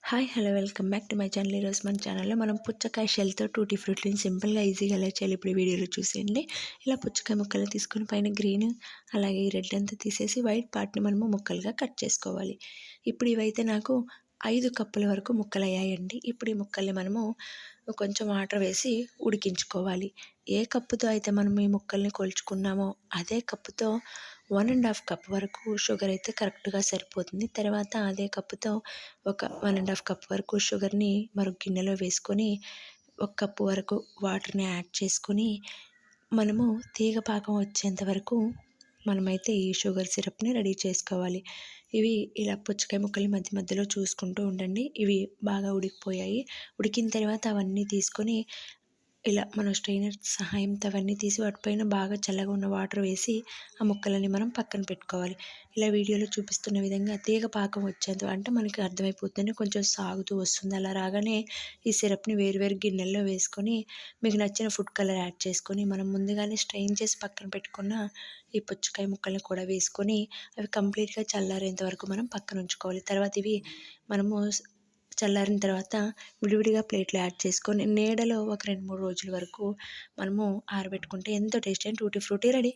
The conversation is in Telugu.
Hi hello welcome back to my channel. ఈరోజు మన ఛానల్లో మనం పుచ్చకాయ షెల్తో టూటీ ఫ్రూట్ని సింపుల్గా ఈజీగా ఎలా చేయాలి ఇప్పుడు వీడియోలో చూసేయండి. ఇలా పుచ్చకాయ ముక్కలు తీసుకొని పైన గ్రీన్ అలాగే ఈ రెడ్ అంతా తీసేసి వైట్ పార్ట్ని మనము ముక్కలుగా కట్ చేసుకోవాలి. ఇప్పుడు ఇవైతే నాకు 5 కప్పుల వరకు ముక్కలు అయ్యాయండి. ఇప్పుడు ఈ ముక్కల్ని మనము కొంచెం వాటర్ వేసి ఉడికించుకోవాలి. ఏ కప్పుతో అయితే మనం ఈ ముక్కల్ని కొలుచుకున్నామో అదే కప్పుతో 1½ కప్ వరకు షుగర్ అయితే కరెక్ట్గా సరిపోతుంది. తర్వాత అదే కప్పుతో ఒక 1½ కప్ వరకు షుగర్ని మరొక గిన్నెలో వేసుకొని 1 కప్పు వరకు వాటర్ని యాడ్ చేసుకొని మనము తీగ పాకం వచ్చేంత వరకు మనమైతే ఈ షుగర్ సిరప్ని రెడీ చేసుకోవాలి. ఇవి ఇలా పుచ్చకాయ ముక్కలు మధ్య మధ్యలో చూసుకుంటూ ఉండండి. ఇవి బాగా ఉడికిపోయాయి. ఉడికిన తర్వాత అవన్నీ తీసుకొని ఇలా మన స్ట్రైనర్ సహాయంతో అవన్నీ తీసి వాటిపైన బాగా చల్లగా ఉన్న వాటర్ వేసి ఆ ముక్కలని మనం పక్కన పెట్టుకోవాలి. ఇలా వీడియోలో చూపిస్తున్న విధంగా తీగ పాకం వచ్చేంత అంటే మనకి అర్థమైపోతుంది, కొంచెం సాగుతూ వస్తుంది. అలా రాగానే ఈ సిరప్ని వేరు గిన్నెల్లో వేసుకొని మీకు నచ్చిన ఫుడ్ కలర్ యాడ్ చేసుకొని మనం ముందుగానే స్ట్రెయిన్ చేసి పక్కన పెట్టుకున్న ఈ పుచ్చకాయ ముక్కల్ని కూడా వేసుకొని అవి కంప్లీట్గా చల్లారేంత వరకు మనం పక్కన ఉంచుకోవాలి. తర్వాత ఇవి మనము చల్లారిన తర్వాత విడివిడిగా ప్లేట్లో యాడ్ చేసుకొని నీడలో ఒక 2-3 రోజుల వరకు మనము ఆరబెట్టుకుంటే ఎంతో టేస్టీ అయిన టూటీ ఫ్రూటీ రెడీ.